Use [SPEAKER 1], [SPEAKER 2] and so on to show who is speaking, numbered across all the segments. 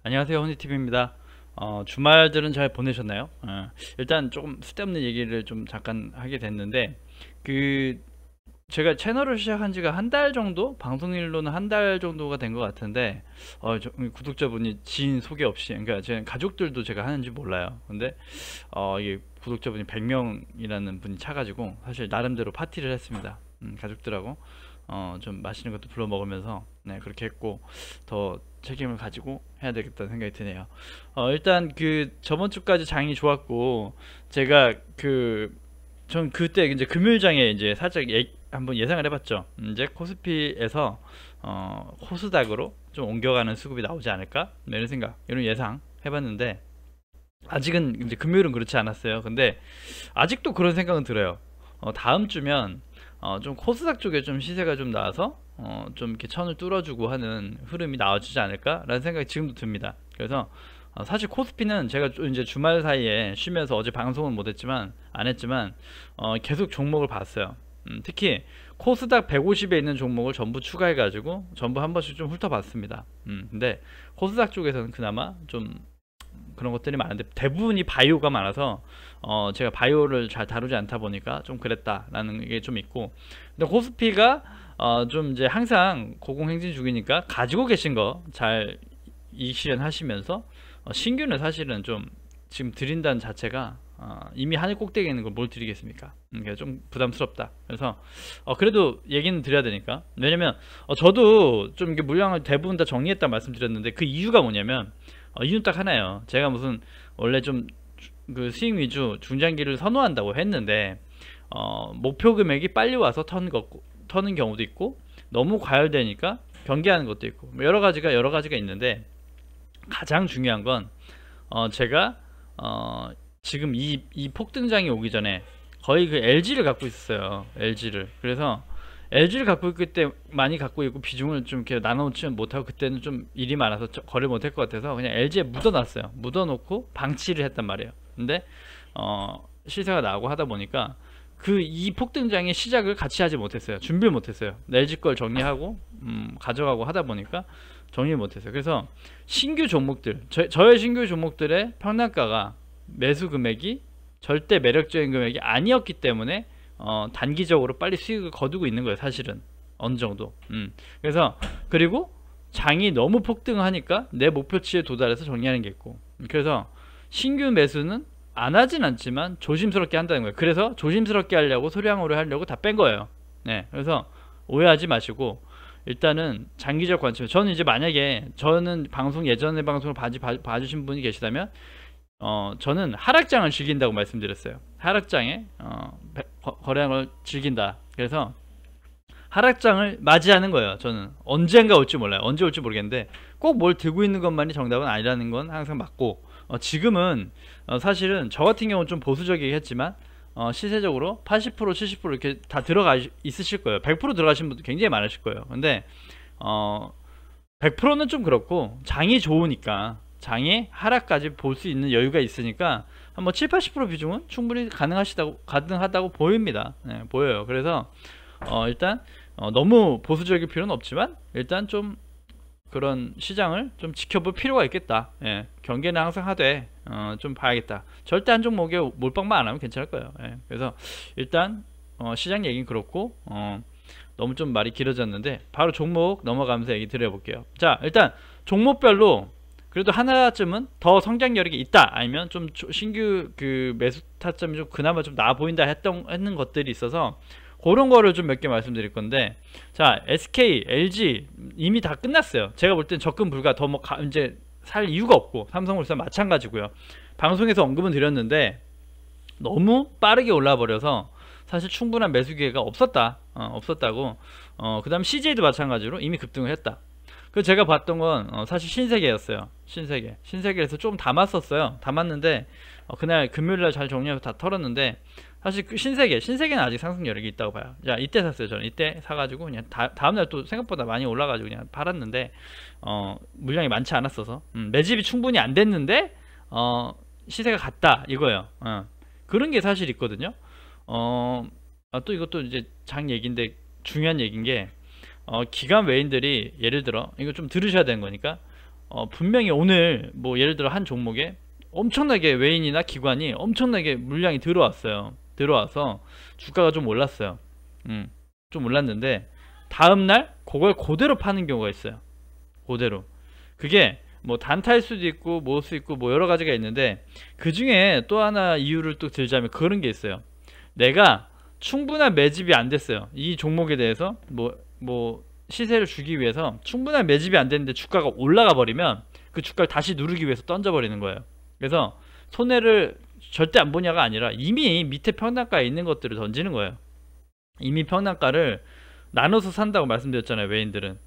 [SPEAKER 1] 안녕하세요, 허니TV입니다. 주말들은 잘 보내셨나요? 일단 조금 쓸데없는 얘기를 좀 잠깐 하게 됐는데, 그, 제가 채널을 시작한 지가 한 달 정도? 방송일로는 한 달 정도가 된 것 같은데, 구독자분이 지인 소개 없이, 그러니까 제 가족들도 제가 하는지 몰라요. 근데, 이게 구독자분이 100명이라는 분이 차가지고, 사실 나름대로 파티를 했습니다. 가족들하고. 좀 맛있는 것도 불러 먹으면서 네, 그렇게 했고 더 책임을 가지고 해야 되겠다는 생각이 드네요. 일단 그 저번 주까지 장이 좋았고 제가 전 그때 이제 금요일장에 이제 살짝 한번 예상을 해봤죠. 이제 코스피에서 코스닥으로 좀 옮겨가는 수급이 나오지 않을까? 네, 이런 생각, 이런 예상 해봤는데 아직은 이제 금요일은 그렇지 않았어요. 근데 아직도 그런 생각은 들어요. 다음 주면 좀 코스닥 쪽에 좀 시세가 좀 나와서 좀 이렇게 천을 뚫어주고 하는 흐름이 나와주지 않을까라는 생각이 지금도 듭니다. 그래서 사실 코스피는 제가 이제 주말 사이에 쉬면서 어제 방송은 못했지만 안 했지만 계속 종목을 봤어요. 특히 코스닥 150에 있는 종목을 전부 추가해가지고 전부 한 번씩 좀 훑어봤습니다. 근데 코스닥 쪽에서는 그나마 좀 그런 것들이 많은데 대부분이 바이오가 많아서 제가 바이오를 잘 다루지 않다 보니까 좀 그랬다라는 게 좀 있고, 근데 코스피가 좀 이제 항상 고공행진 중이니까 가지고 계신 거 잘 이익 실현하시면서 신규는 사실은 좀 지금 드린다는 자체가 이미 하늘 꼭대기에 있는 걸 뭘 드리겠습니까? 그게 좀 부담스럽다. 그래서 그래도 얘기는 드려야 되니까. 왜냐면 저도 좀 이게 물량을 대부분 다 정리했다 말씀드렸는데 그 이유가 뭐냐면 이유는 딱 하나예요. 제가 무슨 원래 좀 그 수익 위주 중장기를 선호한다고 했는데 목표 금액이 빨리 와서 터는 경우도 있고 너무 과열되니까 경계하는 것도 있고 뭐 여러 가지가 있는데 가장 중요한 건 제가 지금 이 폭등장이 오기 전에 거의 그 LG를 갖고 있었어요. LG를. 그래서 LG를 갖고 있을 때 많이 갖고 있고 비중을 좀 이렇게 나눠놓지 못하고 그때는 좀 일이 많아서 거래 못할 것 같아서 그냥 LG에 묻어놨어요. 묻어놓고 방치를 했단 말이에요. 근데 시세가 나오고 하다 보니까 그 이 폭등장의 시작을 같이 하지 못했어요. 준비를 못했어요. LG 걸 정리하고 가져가고 하다 보니까 정리를 못했어요. 그래서 신규 종목들, 저의 신규 종목들의 평단가가 매수 금액이 절대 매력적인 금액이 아니었기 때문에 단기적으로 빨리 수익을 거두고 있는 거예요. 사실은 어느 정도. 그래서 그리고 장이 너무 폭등하니까 내 목표치에 도달해서 정리하는 게 있고, 그래서 신규 매수는 안 하진 않지만 조심스럽게 한다는 거예요. 그래서 조심스럽게 하려고 소량으로 하려고 다 뺀 거예요. 네, 그래서 오해하지 마시고 일단은 장기적 관점. 저는 이제 만약에 저는 방송 예전에 방송을 봐주신 분이 계시다면 저는 하락장을 즐긴다고 말씀드렸어요. 하락장에 거래하는 걸 즐긴다. 그래서 하락장을 맞이하는 거예요. 저는 언젠가 올지 몰라요. 언제 올지 모르겠는데 꼭 뭘 들고 있는 것만이 정답은 아니라는 건 항상 맞고, 지금은 사실은 저 같은 경우는 좀 보수적이긴 했지만 시세적으로 80% 70% 이렇게 다 들어가 있으실 거예요. 100% 들어가신 분도 굉장히 많으실 거예요. 근데 100%는 좀 그렇고 장이 좋으니까 장의 하락까지 볼 수 있는 여유가 있으니까 한번 7, 80% 비중은 충분히 가능하다고 보입니다. 네, 보여요. 그래서 일단 너무 보수적일 필요는 없지만 일단 좀 그런 시장을 좀 지켜볼 필요가 있겠다. 예, 경계는 항상 하되 좀 봐야겠다. 절대 한 종목에 몰빵만 안 하면 괜찮을 거예요. 예, 그래서 일단 시장 얘기는 그렇고 너무 좀 말이 길어졌는데 바로 종목 넘어가면서 얘기 드려볼게요. 자, 일단 종목별로 그래도 하나쯤은 더 성장 여력이 있다, 아니면 좀 신규 그 매수 타점이 좀 그나마 좀 나아 보인다 했는 것들이 있어서 그런 거를 좀 몇 개 말씀드릴 건데, 자, SK, LG 이미 다 끝났어요. 제가 볼 땐 접근 불가, 더 뭐 이제 살 이유가 없고, 삼성물산 마찬가지고요. 방송에서 언급은 드렸는데 너무 빠르게 올라 버려서 사실 충분한 매수 기회가 없었다고. 그 다음 CJ도 마찬가지로 이미 급등을 했다. 그 제가 봤던 건 사실 신세계였어요. 신세계에서 좀 담았었어요. 담았는데 그날 금요일날 잘 정리하고 다 털었는데, 사실 그 신세계는 아직 상승 여력이 있다고 봐요. 자, 이때 샀어요. 저는 이때 사가지고 그냥 다음날 또 생각보다 많이 올라가지고 그냥 팔았는데 물량이 많지 않았어서 매집이 충분히 안 됐는데 시세가 갔다 이거예요. 그런 게 사실 있거든요. 또 이것도 이제 장 얘기인데 중요한 얘기인 게 기관 외인들이 예를 들어 이거 좀 들으셔야 되는 거니까 분명히 오늘 뭐 예를 들어 한 종목에 엄청나게 외인이나 기관이 엄청나게 물량이 들어왔어요. 들어와서 주가가 좀 올랐어요. 좀 올랐는데 다음날 그걸 그대로 파는 경우가 있어요. 그대로. 그게 뭐 단타일 수도 있고 뭐 수 있고 뭐 여러 가지가 있는데, 그 중에 또 하나 이유를 또 들자면 그런 게 있어요. 내가 충분한 매집이 안 됐어요. 이 종목에 대해서 뭐 시세를 주기 위해서 충분한 매집이 안 됐는데 주가가 올라가 버리면 그 주가를 다시 누르기 위해서 던져 버리는 거예요. 그래서 손해를 절대 안 보냐가 아니라 이미 밑에 평단가에 있는 것들을 던지는 거예요. 이미 평단가를 나눠서 산다고 말씀드렸잖아요. 외인들은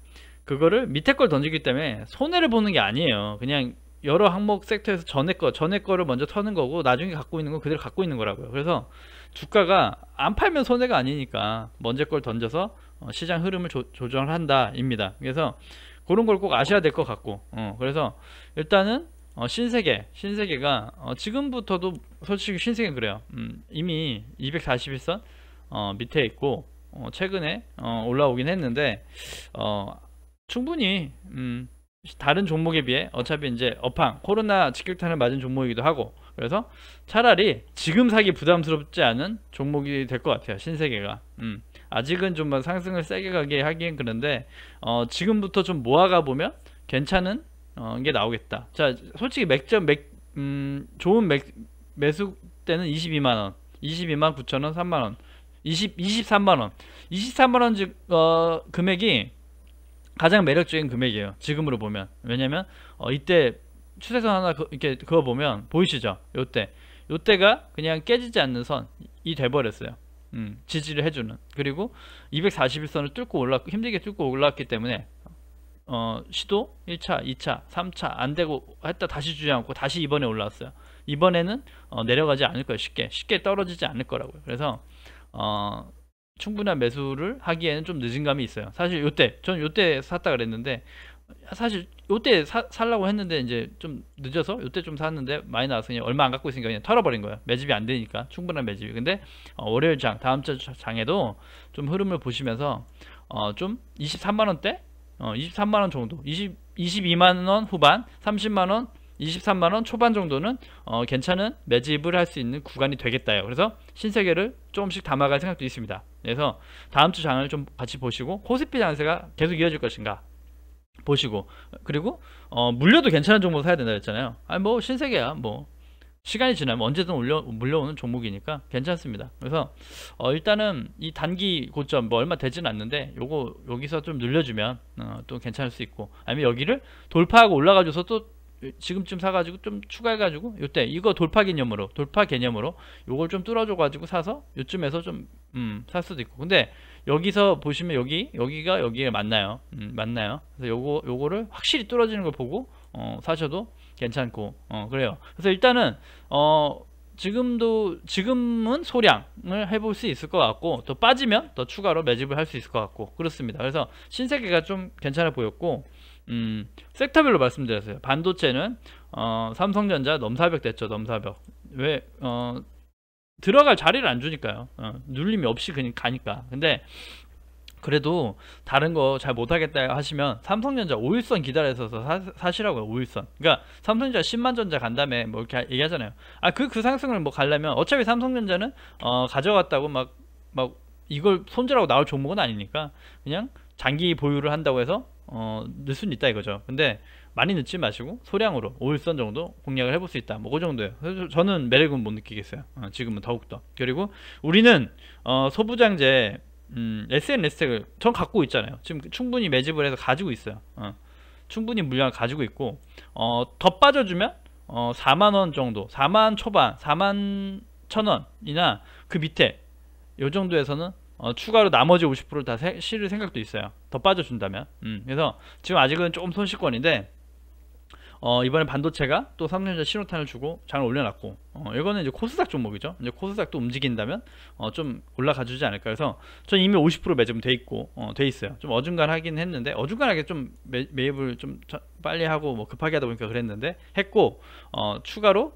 [SPEAKER 1] 그거를 밑에 걸 던지기 때문에 손해를 보는 게 아니에요. 그냥 여러 항목 섹터에서 전에 거를 먼저 터는 거고 나중에 갖고 있는 건 그대로 갖고 있는 거라고요. 그래서 주가가 안 팔면 손해가 아니니까 먼저 걸 던져서 시장 흐름을 조정을 한다 입니다. 그래서 그런 걸 꼭 아셔야 될 것 같고, 그래서 일단은 신세계가 지금부터도 솔직히 신세계는 그래요. 이미 241선 밑에 있고 최근에 올라오긴 했는데 충분히 다른 종목에 비해 어차피 이제 업황 코로나 직격탄을 맞은 종목이기도 하고, 그래서 차라리 지금 사기 부담스럽지 않은 종목이 될 것 같아요. 신세계가 아직은 좀 상승을 세게 가게 하기엔 그런데 지금부터 좀 모아가 보면 괜찮은 게 나오겠다. 자, 솔직히 좋은 매수 때는 22만원 22만 9천원 3만원 23만원 23만원 금액이 가장 매력적인 금액이에요. 지금으로 보면. 왜냐면 이때 추세선 하나 이렇게 그거 보면 보이시죠? 요때가 그냥 깨지지 않는 선이 돼버렸어요. 지지를 해주는. 그리고 241선을 힘들게 뚫고 올라왔기 때문에 시도 1차 2차 3차 안되고 했다 다시 주저앉고 다시 이번에 올라왔어요. 이번에는 내려가지 않을 거예요. 쉽게 떨어지지 않을 거라고요. 그래서 충분한 매수를 하기에는 좀 늦은 감이 있어요. 사실 저는 요때 샀다 그랬는데, 사실 요때 살라고 했는데 이제 좀 늦어서 요때 좀 샀는데 많이 나와서 그냥 얼마 안 갖고 있으니까 그냥 털어버린 거예요. 매집이 안 되니까. 충분한 매집이. 근데 월요일 다음 주 장에도 좀 흐름을 보시면서 좀 23만원대 23만원 정도 22만원 후반 30만원 23만원 초반 정도는 괜찮은 매집을 할 수 있는 구간이 되겠다요. 그래서 신세계를 조금씩 담아갈 생각도 있습니다. 그래서 다음 주 장을 좀 같이 보시고 코스피 장세가 계속 이어질 것인가 보시고, 그리고 물려도 괜찮은 종목 사야 된다 했잖아요. 뭐 신세계야 뭐 시간이 지나면 언제든 물려오는 종목이니까 괜찮습니다. 그래서 일단은 이 단기 고점 뭐 얼마 되지는 않는데 요거 여기서 좀 늘려주면 또 괜찮을 수 있고, 아니면 여기를 돌파하고 올라가줘서 또 지금쯤 사가지고 좀 추가해가지고 요때 이거 돌파 개념으로 요걸 좀 뚫어줘가지고 사서 요쯤에서 좀 살 수도 있고. 근데 여기서 보시면 여기가 여기에 맞나요? 맞나요? 그래서 요거를 확실히 뚫어지는 걸 보고 사셔도 괜찮고 그래요. 그래서 일단은 지금은 소량을 해볼 수 있을 것 같고, 더 빠지면 더 추가로 매집을 할 수 있을 것 같고 그렇습니다. 그래서 신세계가 좀 괜찮아 보였고, 섹터별로 말씀드렸어요. 반도체는 삼성전자 넘사벽 됐죠. 넘사벽. 왜 들어갈 자리를 안 주니까요. 눌림이 없이 그냥 가니까. 근데 그래도 다른 거 잘 못하겠다 하시면 삼성전자 5일선 기다려서 사시라고요. 5일선. 그러니까 삼성전자 10만 전자 간 다음에 뭐 이렇게 얘기하잖아요. 그 상승을 뭐 가려면 어차피 삼성전자는 가져갔다고 막 이걸 손절하고 나올 종목은 아니니까 그냥 장기 보유를 한다고 해서 넣을 수는 있다 이거죠. 근데 많이 넣지 마시고 소량으로 5일선 정도 공략을 해볼 수 있다. 뭐 그 정도예요. 그래서 저는 매력은 못 느끼겠어요. 지금은 더욱더. 그리고 우리는 소부장제 SNS텍을 전 갖고 있잖아요. 지금 충분히 매집을 해서 가지고 있어요. 충분히 물량을 가지고 있고, 더 빠져주면 4만원 정도, 4만 초반 4만 1천원이나 그 밑에 요 정도에서는 추가로 나머지 50%를 다 실을 생각도 있어요. 더 빠져준다면. 그래서 지금 아직은 조금 손실권인데, 이번에 반도체가 또 삼성전자 신호탄을 주고 장을 올려놨고, 이거는 이제 코스닥 종목이죠. 이제 코스닥도 움직인다면 좀 올라가 주지 않을까. 그래서 전 이미 50% 매집은 돼 있고 돼 있어요. 좀 어중간하긴 했는데, 어중간하게 좀 매입을 좀 빨리 하고 뭐 급하게 하다 보니까 그랬는데 했고, 추가로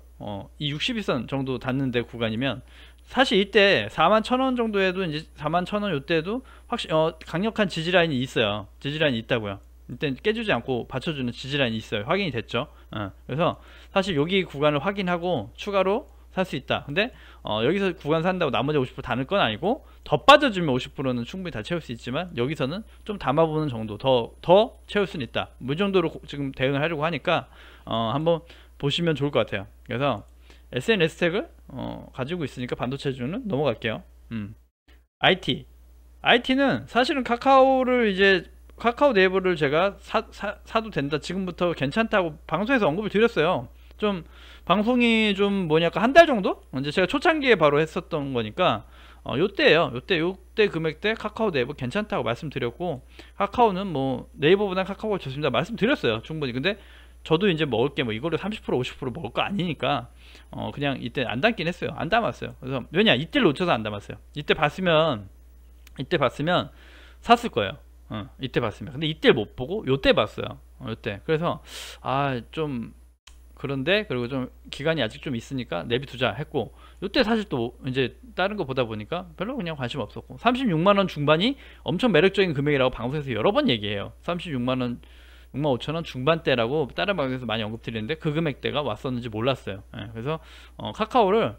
[SPEAKER 1] 이 61선 정도 닿는데 구간이면 사실 이때 4만 1천원 정도에도 이제 4만 1천원 요때도 확실히 강력한 지지라인이 있어요. 지지라인이 있다고요. 이때 깨주지 않고 받쳐주는 지지라인이 있어요. 확인이 됐죠. 그래서 사실 여기 구간을 확인하고 추가로 살 수 있다. 근데 여기서 구간 산다고 나머지 50% 다 넣을 건 아니고, 더 빠져주면 50%는 충분히 다 채울 수 있지만 여기서는 좀 담아보는 정도, 더 채울 수는 있다. 이 정도로 지금 대응을 하려고 하니까 한번 보시면 좋을 것 같아요. 그래서 SNS 스택을 가지고 있으니까 반도체주는 넘어갈게요. IT는 사실은 카카오를 이제 카카오 네이버를 제가 사도 된다, 지금부터 괜찮다고 방송에서 언급을 드렸어요. 좀 방송이 좀 뭐냐까 한 달 정도? 이제 제가 초창기에 바로 했었던 거니까 요때예요. 요때 금액대 카카오 네이버 괜찮다고 말씀드렸고, 카카오는 뭐 네이버보다 카카오가 좋습니다 말씀드렸어요 충분히. 근데 저도 이제 먹을 게 뭐 이거를 30% 50% 먹을 거 아니니까 그냥 이때 안 담긴 했어요. 안 담았어요. 그래서 왜냐, 이때를 놓쳐서 안 담았어요. 이때 봤으면 샀을 거예요. 이때 봤으면. 근데 이때를 못 보고 요때 봤어요. 요때. 그래서 좀 그런데, 그리고 좀 기간이 아직 좀 있으니까 내비두자 했고, 요때 사실 또 이제 다른 거 보다 보니까 별로 그냥 관심 없었고, 36만원 중반이 엄청 매력적인 금액이라고 방송에서 여러 번 얘기해요. 36만원 65,000원 중반대라고 다른 방송에서 많이 언급드리는데 그 금액대가 왔었는지 몰랐어요. 그래서 카카오는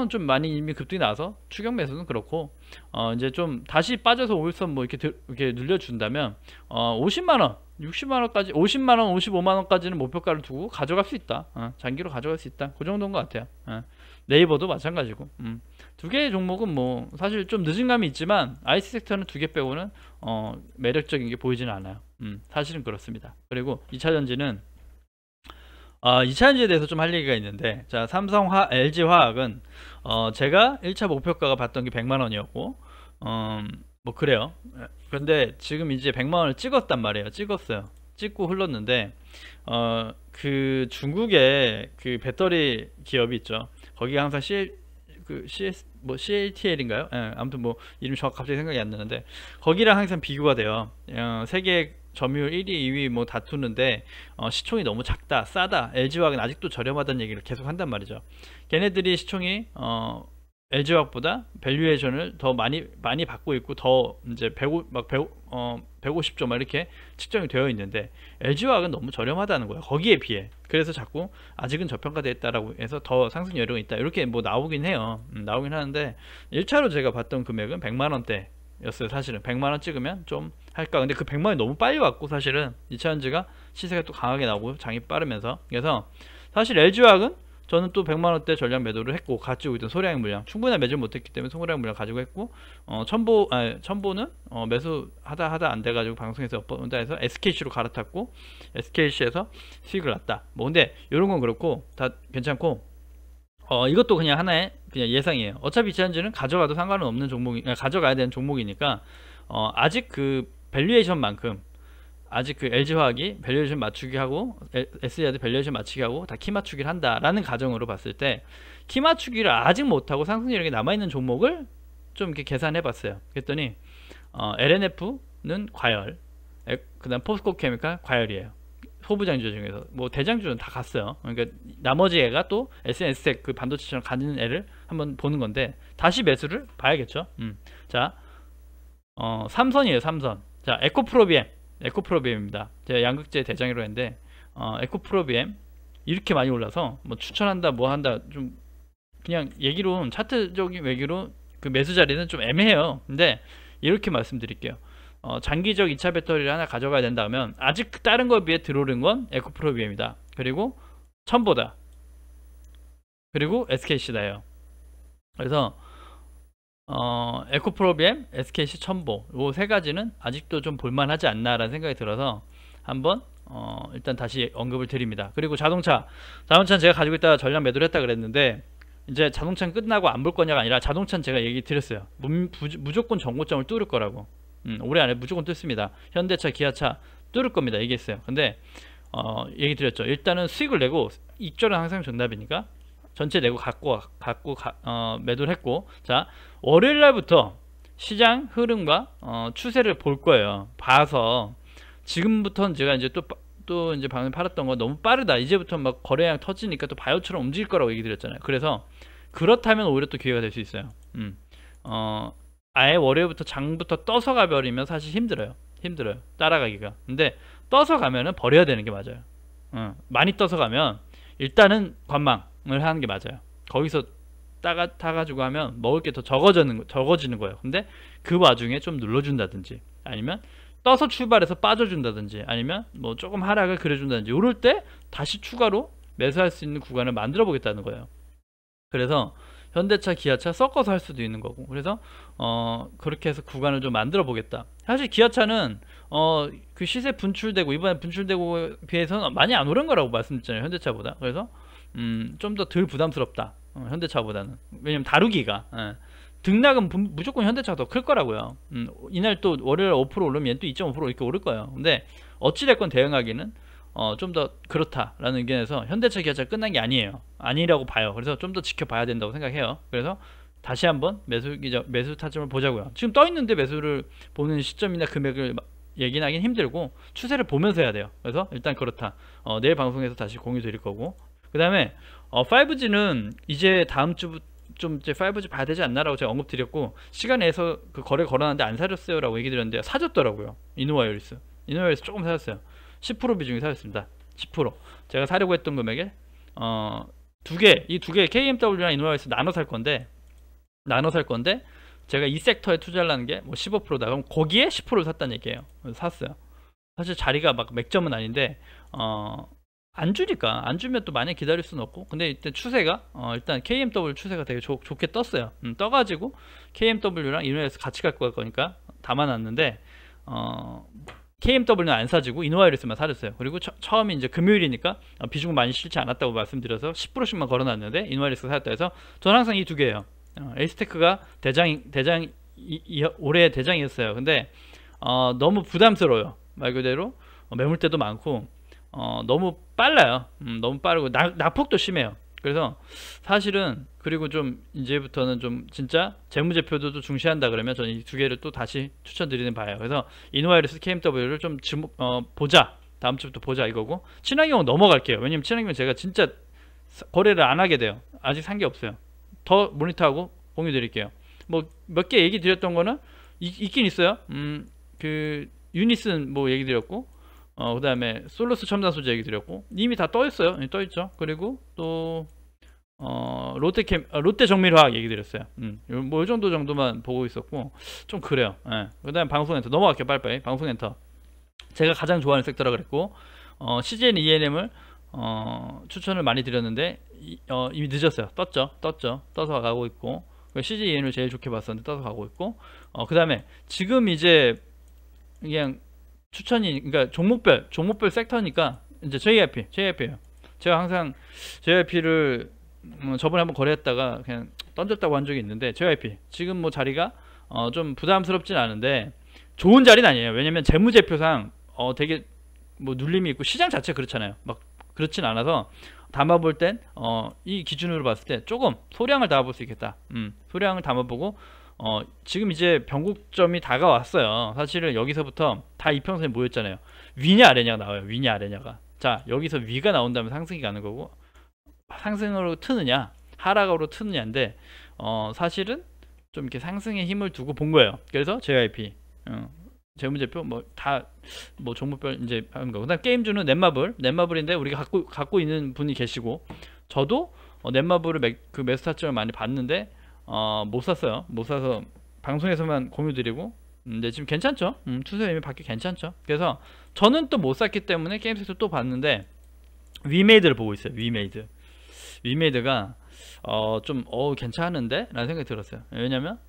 [SPEAKER 1] 좀 많이 이미 급등이 나서 추격 매수는 그렇고, 이제 좀 다시 빠져서 올선 뭐 이렇게 늘려준다면 50만원 60만원까지, 50만원 55만원까지는 목표가를 두고 가져갈 수 있다. 장기로 가져갈 수 있다. 그 정도인 것 같아요. 네이버도 마찬가지고. 두 개의 종목은 뭐 사실 좀 늦은 감이 있지만 IC 섹터는 두 개 빼고는 매력적인 게 보이지는 않아요. 사실은 그렇습니다. 그리고 2차전지는 2차전지에 대해서 좀 할 얘기가 있는데, 자, LG화학은 제가 1차 목표가가 봤던 게 100만원이었고 뭐 그래요. 근데 지금 이제 100만원을 찍었단 말이에요. 찍고 흘렀는데 그 중국의 그 배터리 기업이 있죠. 거기가 항상 CATL인가요? 아무튼 뭐 이름 정확히 갑자기 생각이 안 나는데, 거기랑 항상 비교가 돼요. 세계 점유율 1위, 2위 뭐 다투는데 시총이 너무 작다, 싸다, LG화학은 아직도 저렴하다는 얘기를 계속 한단 말이죠. 걔네들이 시총이 LG화학보다 밸류에이션을 더 많이 받고 있고, 더 이제 150조 막 이렇게 측정이 되어 있는데 LG화학은 너무 저렴하다는 거예요, 거기에 비해. 그래서 자꾸 아직은 저평가됐다라고 해서 더 상승 여력이 있다, 이렇게 뭐 나오긴 해요. 나오긴 하는데 1차로 제가 봤던 금액은 100만원대 였어요. 사실은 100만원 찍으면 좀 할까. 근데 그 100만원이 너무 빨리 왔고, 사실은 2차전지가 시세가 또 강하게 나오고 장이 빠르면서, 그래서 사실 LG화학은 저는 또 100만원대 전량 매도를 했고, 가지고 있던 소량 물량 충분히 매질 못했기 때문에 소량 물량 가지고 했고, 첨보는 매수하다 안 돼가지고 방송에서 업본다 해서 SKC로 갈아탔고, SKC에서 수익을 났다. 뭐 근데 이런 건 그렇고 다 괜찮고, 이것도 그냥 하나의 그냥 예상이에요. 어차피 2차전지는 가져가도 상관은 없는 가져가야 되는 종목이니까 아직 그 밸류에이션만큼, 아직 그 LG화학이 밸류에이션 맞추기 하고 SEI도 밸류에이션 맞추기 하고 다 키 맞추기를 한다라는 가정으로 봤을 때, 키 맞추기를 아직 못하고 상승력이 남아있는 종목을 좀 이렇게 계산해 봤어요. 그랬더니 LNF는 과열, 그 다음 포스코 케미칼 과열이에요. 소부장주 중에서 뭐 대장주는 다 갔어요. 그러니까 나머지 애가 또 SNS 그 반도체처럼 가는 애를 한번 보는 건데, 다시 매수를 봐야겠죠. 자, 삼선이에요. 삼선. 자, 에코프로비엠입니다. 제가 양극재 대장이라고 했는데 에코프로비엠 이렇게 많이 올라서 뭐 추천한다 뭐 한다, 좀 그냥 얘기로 차트적인 외기로 그 매수 자리는 좀 애매해요. 근데 이렇게 말씀드릴게요. 장기적 2차 배터리를 하나 가져가야 된다면 아직 다른 거에 비해 들어오른 건 에코프로비엠이다, 그리고 첨보다, 그리고 SKC다예요. 그래서 에코프로비엠, SKC, 첨보, 요 세 가지는 아직도 좀 볼만하지 않나라는 생각이 들어서 한번 일단 다시 언급을 드립니다. 그리고 자동차는 제가 가지고 있다가 전량 매도를 했다 그랬는데, 이제 자동차는 끝나고 안 볼 거냐가 아니라, 자동차는 제가 얘기 드렸어요. 무조건 정고점을 뚫을 거라고. 올해 안에 무조건 뚫습니다. 현대차, 기아차 뚫을 겁니다 얘기했어요. 근데 얘기 드렸죠. 일단은 수익을 내고, 익절은 항상 정답이니까 전체 내고 갖고 매도를 했고, 자, 월요일 날부터 시장 흐름과 추세를 볼 거예요. 봐서 지금부터는 제가 이제 또 이제 방금 팔았던 거 너무 빠르다, 이제부터 막 거래량 터지니까 또 바이오처럼 움직일 거라고 얘기 드렸잖아요. 그래서 그렇다면 오히려 또 기회가 될 수 있어요. 아예 월요일부터 장부터 떠서 가버리면 사실 힘들어요. 힘들어요. 따라가기가. 근데 떠서 가면은 버려야 되는 게 맞아요. 많이 떠서 가면 일단은 관망을 하는 게 맞아요. 거기서 타가지고 하면 먹을 게 더 적어지는 거예요. 근데 그 와중에 좀 눌러준다든지 아니면 떠서 출발해서 빠져준다든지 아니면 뭐 조금 하락을 그려준다든지 이럴 때 다시 추가로 매수할 수 있는 구간을 만들어 보겠다는 거예요. 그래서 현대차, 기아차 섞어서 할 수도 있는 거고, 그래서 그렇게 해서 구간을 좀 만들어 보겠다. 사실 기아차는 그 시세 분출되고 이번에 분출되고 비해서는 많이 안 오른 거라고 말씀드렸잖아요, 현대차보다. 그래서 좀 더 덜 부담스럽다, 현대차보다는. 왜냐면 다루기가, 등락은 무조건 현대차가 더 클 거라고요. 이날 또 월요일 5% 오르면 얘는 또 2.5% 이렇게 오를 거예요. 근데 어찌됐건 대응하기는 좀 더 그렇다라는 의견에서 현대차, 기아차 끝난 게 아니에요. 아니라고 봐요. 그래서 좀 더 지켜봐야 된다고 생각해요. 그래서 다시 한번 매수 타점을 보자고요. 지금 떠 있는데 매수를 보는 시점이나 금액을 얘기는 하긴 힘들고 추세를 보면서 해야 돼요. 그래서 일단 그렇다. 내일 방송에서 다시 공유 드릴 거고, 그 다음에 5G는 이제 다음 주부터 좀 이제 5G 봐야 되지 않나라고 제가 언급 드렸고, 시간 내에서 그 거래 걸어놨는데 안 사줬어요 라고 얘기 드렸는데 사줬더라고요. 이노와이어리스 조금 사줬어요. 10% 비중이 사줬습니다. 10%. 제가 사려고 했던 금액에 이 두 개 KMW랑 이노와이어리스 나눠 살 건데 제가 이 섹터에 투자를 하는 게 뭐 15%다. 그럼 거기에 10%를 샀다는 얘기예요. 그래서 샀어요. 사실 자리가 막 맥점은 아닌데 안 주니까, 안 주면 또 많이 기다릴 수는 없고, 근데 이때 추세가 일단 KMW 추세가 되게 좋게 떴어요. 떠가지고 KMW랑 이노와이어리스 같이 갈 거니까 담아놨는데 KMW는 안 사지고 이노와이어리스만 사줬어요. 그리고 처음에 이제 금요일이니까 비중은 많이 실지 않았다고 말씀드려서 10%씩만 걸어놨는데 이노와이어리스 사줬다 해서 저는 항상 이 두 개예요. 에이스테크가 올해 대장이었어요. 근데 너무 부담스러워요. 말 그대로 매물대도 많고 너무 빨라요. 너무 빠르고 낙폭도 심해요. 그래서 사실은, 그리고 좀 이제부터는 좀 진짜 재무제표도 중시한다 그러면 저는 이 두 개를 또 다시 추천드리는 바예요. 그래서 이노와이어리스, KMW를 좀 보자, 다음 주부터 보자 이거고, 친환경은 넘어갈게요. 왜냐면 친환경은 제가 진짜 거래를 안 하게 돼요. 아직 산 게 없어요. 더 모니터하고 공유 드릴게요. 뭐 몇 개 얘기 드렸던 거는 있긴 있어요. 그 유니슨 뭐 얘기 드렸고, 그 다음에 솔루스 첨단 소재 얘기 드렸고, 이미 다 떠 있어요. 떠 있죠. 그리고 또 롯데 정밀화학 얘기 드렸어요. 뭐 이 정도만 보고 있었고, 좀 그래요. 그 다음에 방송엔터 넘어갈게요. 빨리빨리. 방송엔터 제가 가장 좋아하는 섹터라 그랬고, CGN ENM을 추천을 많이 드렸는데 이미 늦었어요. 떠서 가고 있고, CGN을 제일 좋게 봤었는데 떠서 가고 있고, 그 다음에 지금 이제 그냥 그러니까 종목별 섹터니까 이제 JYP예요. 제가 항상 JYP를 저번에 한번 거래했다가 그냥 던졌다고 한 적이 있는데, JYP 지금 뭐 자리가 좀 부담스럽진 않은데 좋은 자리는 아니에요. 왜냐면 재무제표상 되게 뭐 눌림이 있고, 시장 자체 그렇잖아요. 막 그렇진 않아서 담아볼 땐 이 기준으로 봤을 때 조금 소량을 담아볼 수 있겠다. 소량을 담아보고, 지금 이제 변곡점이 다가왔어요. 사실은 여기서부터 다 이평선에 모였잖아요. 위냐 아래냐가 나와요. 위냐 아래냐가. 자, 여기서 위가 나온다면 상승이 가는 거고, 상승으로 트느냐 하락으로 트느냐인데 사실은 좀 이렇게 상승의 힘을 두고 본 거예요. 그래서 JYP 재무제표 뭐 다 뭐 종목별 이제 하는 거. 그다음 게임주는 넷마블인데 우리가 갖고 있는 분이 계시고, 저도 넷마블을 그 매수 타점을 많이 봤는데 못 샀어요. 못 사서 방송에서만 공유드리고, 근데 지금 괜찮죠? 추세 이미 받기 괜찮죠? 그래서 저는 또 못 샀기 때문에 게임에서 또 봤는데 위메이드를 보고 있어요. 위메이드가 좀 괜찮은데? 라는 생각이 들었어요. 왜냐면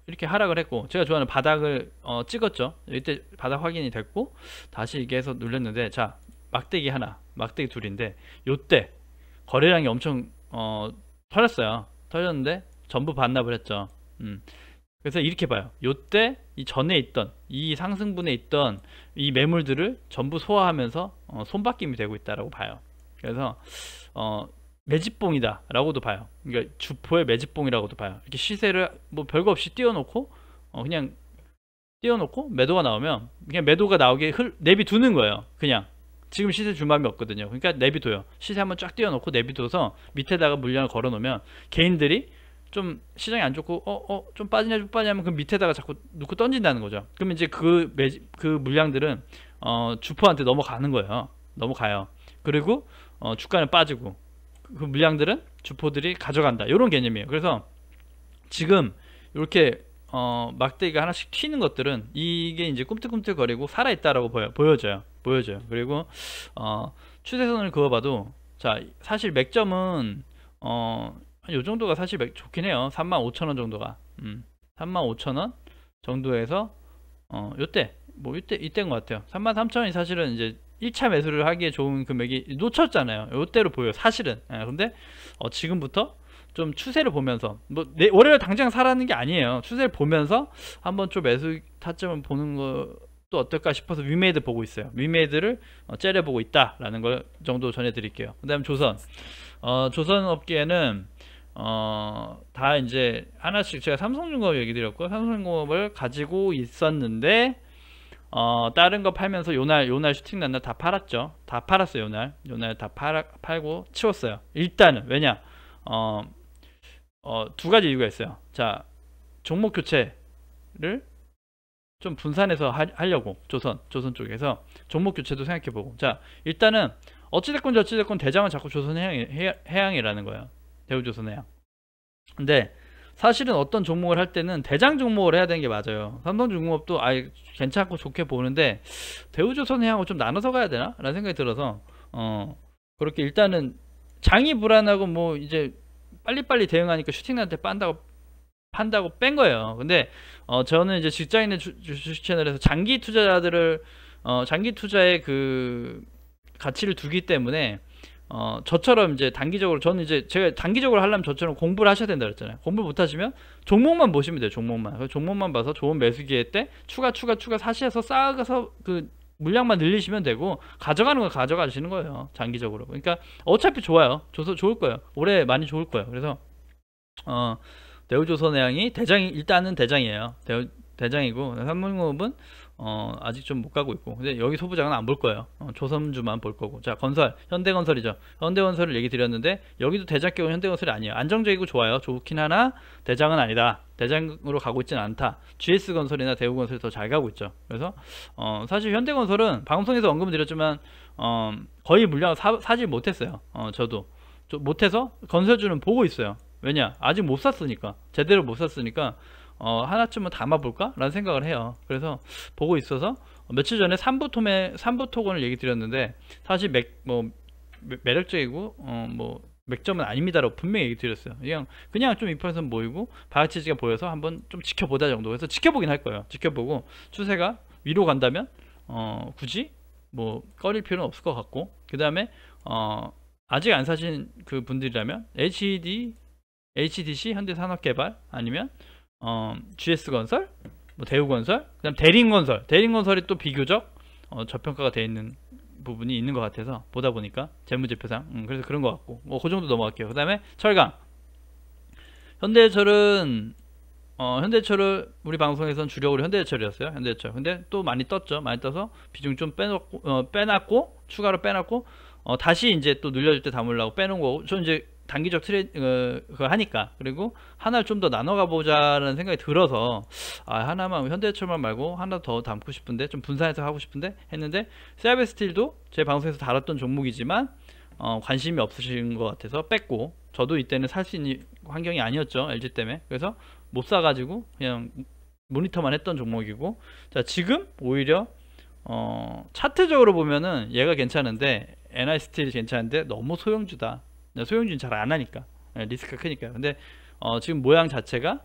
[SPEAKER 1] 이렇게 하락을 했고, 제가 좋아하는 바닥을 찍었죠. 이때 바닥 확인이 됐고 다시 이게 해서 눌렸는데, 자, 막대기 하나, 막대기 둘인데, 요때 거래량이 엄청 털렸는데 전부 반납을 했죠. 그래서 이렇게 봐요. 요때 이 전에 있던 이 상승분에 있던 이 매물들을 전부 소화하면서 손바뀜이 되고 있다라고 봐요. 그래서 매집봉이다 라고도 봐요. 그러니까 주포의 매집봉이라고도 봐요. 이렇게 시세를 뭐 별거 없이 띄워놓고 그냥 띄워놓고 매도가 나오면 그냥 매도가 나오게 내비두는 거예요. 그냥 지금 시세 줄 마음이 없거든요. 그러니까 내비둬요. 시세 한번 쫙 띄워놓고 내비둬서 밑에다가 물량을 걸어놓으면 개인들이 좀 시장이 안 좋고 좀 빠지냐 좀 빠지냐면 그 밑에다가 자꾸 놓고 던진다는 거죠. 그러면 이제 그 물량들은 주포한테 넘어가는 거예요. 넘어가요. 그리고 주가는 빠지고 그 물량들은 주포들이 가져간다. 이런 개념이에요. 그래서 지금 이렇게 막대기가 하나씩 튀는 것들은 이게 이제 꿈틀꿈틀거리고 살아있다라고 보여져요. 그리고 추세선을 그어봐도 자 사실 맥점은 요 정도가 사실 좋긴 해요. 35,000원 정도가 35,000원 정도에서 요때 뭐 이때인 것 같아요. 33,000원이 사실은 이제 1차 매수를 하기에 좋은 금액이 놓쳤잖아요. 요때로 보여요 사실은. 근데 지금부터 좀 추세를 보면서 뭐 월요일 당장 사라는 게 아니에요. 추세를 보면서 한번 좀 매수 타점을 보는 것도 어떨까 싶어서 위메이드 보고 있어요. 위메이드를 째려보고 있다라는 걸 정도 전해드릴게요. 그 다음 조선 업계에는 다 이제 하나씩 제가 삼성중공업 얘기 드렸고 삼성중공업을 가지고 있었는데 다른 거 팔면서 요날 슈팅 난날 다 팔았죠. 다 팔았어요. 요날 다 팔고 치웠어요. 일단은 왜냐 두 가지 이유가 있어요. 자 종목 교체를 좀 분산해서 하려고 조선 쪽에서 종목 교체도 생각해보고 자 일단은 어찌됐건 대장은 자꾸 조선해양이라는 거예요. 대우조선해양. 근데 사실은 어떤 종목을 할 때는 대장 종목을 해야 되는 게 맞아요. 삼성중공업도 괜찮고 좋게 보는데 대우조선해양하고 좀 나눠서 가야 되나? 라는 생각이 들어서 그렇게 일단은 장이 불안하고 뭐 이제 빨리빨리 대응하니까 슈팅한테 판다고 뺀 거예요. 근데 저는 이제 직장인의 주식 채널에서 장기 투자자들을 장기 투자의 그 가치를 두기 때문에 저처럼 이제 단기적으로 저는 이제 제가 단기적으로 하려면 저처럼 공부를 하셔야 된다 그랬잖아요. 공부를 못 하시면 종목만 보시면 돼요. 종목만 봐서 좋은 매수 기회 때 추가 사시해서 쌓아가서 그 물량만 늘리시면 되고 가져가는 거 가져가시는 거예요. 장기적으로. 그러니까 어차피 좋아요. 좋을 거예요. 올해 많이 좋을 거예요. 그래서 대우조선해양이 일단은 대장이에요. 대장이고 삼성중공업은 아직 좀 못 가고 있고 근데 여기 소부장은 안 볼 거예요. 조선주만 볼 거고 자 건설 현대건설이죠. 현대건설을 얘기 드렸는데 여기도 대장격은 현대건설이 아니에요. 안정적이고 좋긴 하나 대장은 아니다. 대장으로 가고 있지는 않다. GS건설이나 대우건설이 더 잘 가고 있죠. 그래서 사실 현대건설은 방송에서 언급을 드렸지만 거의 물량을 사질 못했어요. 저도 못해서 건설주는 보고 있어요. 왜냐 아직 못 샀으니까 제대로 못 샀으니까 하나쯤은 담아볼까? 라는 생각을 해요. 그래서 보고 있어서 며칠 전에 삼부토건을 얘기 드렸는데 사실 매력적이고 뭐 맥점은 아닙니다라고 분명히 얘기 드렸어요. 그냥 좀 이평선 모이고 바가치지가 보여서 한번 좀 지켜보자 정도. 그래서 지켜보긴 할 거예요. 지켜보고 추세가 위로 간다면 굳이 뭐 꺼릴 필요는 없을 것 같고 그 다음에 아직 안 사신 그 분들이라면 HDC 현대산업개발 아니면 GS건설, 뭐 대우건설, 그다음 대림건설이 또 비교적 저평가가 되어 있는 부분이 있는 것 같아서 보다 보니까 재무제표상 그래서 그런 것 같고 그 정도 넘어갈게요. 그 다음에 철강 현대철은 현대철을 우리 방송에서는 주력으로 현대철이었어요. 현대철 근데 또 많이 떴죠. 많이 떠서 비중 좀 빼놨고 추가로 빼놨고 다시 이제 또 늘려줄 때 담으려고 빼놓은 거고 저 이제 단기적 그거 하니까 그리고 하나를 좀 더 나눠 가보자라는 생각이 들어서 하나만 현대철만 말고 하나 더 담고 싶은데 좀 분산해서 하고 싶은데 했는데 세아베스틸도 제 방송에서 다뤘던 종목이지만 관심이 없으신 것 같아서 뺐고 저도 이때는 살 수 있는 환경이 아니었죠. LG 때문에. 그래서 못 사가지고 그냥 모니터만 했던 종목이고 자 지금 오히려 차트적으로 보면은 얘가 괜찮은데 NI스틸 괜찮은데 너무 소형주다. 소형주는 잘 안 하니까 리스크가 크니까. 근데 지금 모양 자체가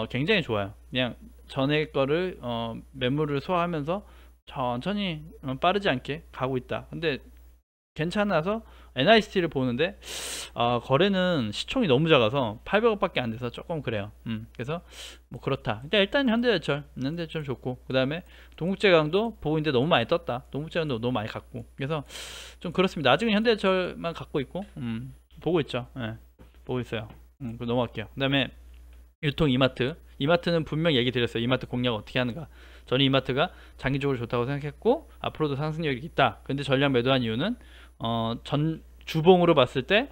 [SPEAKER 1] 굉장히 좋아요. 그냥 전에 거를 매물을 소화하면서 천천히 빠르지 않게 가고 있다. 근데 괜찮아서 NIST를 보는데 거래는 시총이 너무 작아서 800억 밖에 안 돼서 조금 그래요. 그래서 뭐 그렇다. 일단 현대제철 좋고 그 다음에 동국제강도 보고 있는데 너무 많이 떴다. 동국제강도 너무 많이 갔고 그래서 좀 그렇습니다. 아직은 현대제철만 갖고 있고 보고 있죠. 보고 있어요. 넘어갈게요. 그 다음에 유통 이마트는 분명 얘기 드렸어요. 이마트 공략 어떻게 하는가. 저는 이마트가 장기적으로 좋다고 생각했고 앞으로도 상승력이 있다. 근데 전량 매도한 이유는 전 주봉으로 봤을 때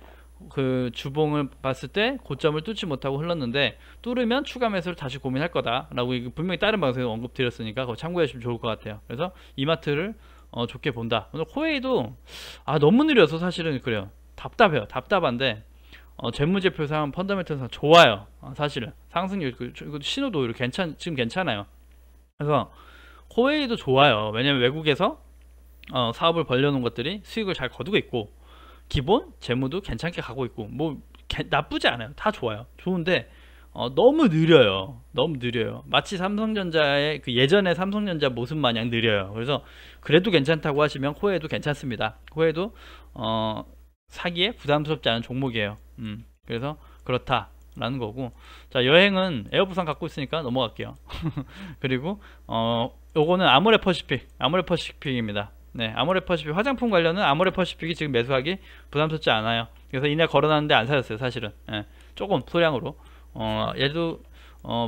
[SPEAKER 1] 그 주봉을 봤을 때 고점을 뚫지 못하고 흘렀는데 뚫으면 추가 매수를 다시 고민할 거다라고 분명히 다른 방송에서 언급드렸으니까 그거 참고해 주시면 좋을 것 같아요. 그래서 이마트를 좋게 본다. 오늘 코웨이도 너무 느려서 사실은 그래요. 답답해요. 답답한데 재무제표상 펀더멘털상 좋아요. 사실은 상승률 신호도 이렇게 지금 괜찮아요. 그래서 코웨이도 좋아요. 왜냐면 외국에서 사업을 벌려놓은 것들이 수익을 잘 거두고 있고 기본 재무도 괜찮게 가고 있고 뭐 나쁘지 않아요. 다 좋아요. 좋은데 너무 느려요. 너무 느려요. 마치 삼성전자의 그 예전의 삼성전자 모습 마냥 느려요. 그래서 그래도 괜찮다고 하시면 코웨이도 괜찮습니다. 코웨이도 사기에 부담스럽지 않은 종목이에요. 그래서 그렇다라는 거고, 자, 여행은 에어부산 갖고 있으니까 넘어갈게요. 그리고 요거는 아모레퍼시픽입니다. 네, 아모레퍼시픽 화장품 관련은 아모레퍼시픽이 지금 매수하기 부담스럽지 않아요. 그래서 이날 걸어놨는데 안 사셨어요, 사실은. 예, 조금 소량으로. 얘도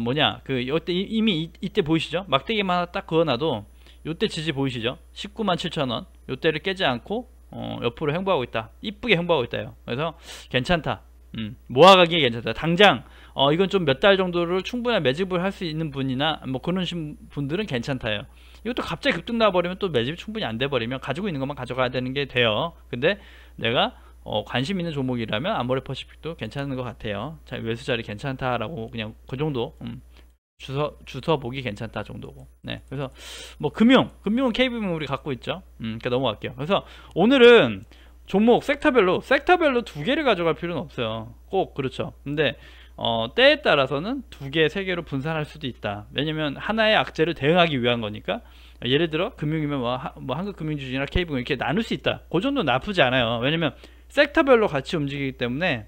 [SPEAKER 1] 뭐냐, 요때 이미 이때 보이시죠? 막대기만 하나 딱 그어놔도 요때 지지 보이시죠? 197,000원. 요때를 깨지 않고 옆으로 횡보하고 있다. 이쁘게 횡보하고 있다요. 그래서 괜찮다. 모아가기에 괜찮다. 당장 이건 좀 몇 달 정도를 충분히 매집을 할 수 있는 분이나 뭐 그런 분들은 괜찮다요. 이것도 갑자기 급등 나와버리면 또 매집이 충분히 안 돼버리면 가지고 있는 것만 가져가야 되는 게 돼요. 근데 내가 관심 있는 종목이라면 아모레퍼시픽도 괜찮은 것 같아요. 자, 매수 자리 괜찮다라고 그냥 그 정도 주서 보기 괜찮다 정도고. 네, 그래서 뭐 금융은 KB금 우리 갖고 있죠. 그러니까 넘어갈게요. 그래서 오늘은 종목 섹터별로 두 개를 가져갈 필요는 없어요. 꼭 그렇죠. 근데 때에 따라서는 두 개, 세 개로 분산할 수도 있다. 왜냐면 하나의 악재를 대응하기 위한 거니까. 예를 들어 금융이면 뭐 한국금융주주나 K금융 이렇게 나눌 수 있다. 그 정도는 나쁘지 않아요. 왜냐면 섹터별로 같이 움직이기 때문에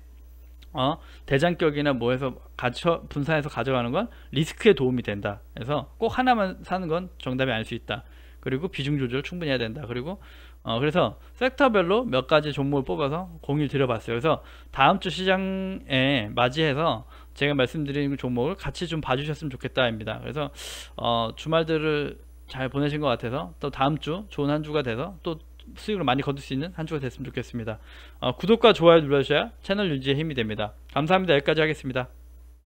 [SPEAKER 1] 대장격이나 뭐 해서 분산해서 가져가는 건 리스크에 도움이 된다. 그래서 꼭 하나만 사는 건 정답이 아닐 수 있다. 그리고 비중 조절 충분히 해야 된다. 그리고 그래서 섹터별로 몇 가지 종목을 뽑아서 공유를 드려봤어요. 그래서 다음 주 시장에 맞이해서 제가 말씀드린 종목을 같이 좀 봐주셨으면 좋겠다입니다. 그래서 주말들을 잘 보내신 것 같아서 또 다음 주 좋은 한 주가 돼서 또 수익을 많이 거둘 수 있는 한 주가 됐으면 좋겠습니다. 구독과 좋아요 눌러주셔야 채널 유지에 힘이 됩니다. 감사합니다. 여기까지 하겠습니다.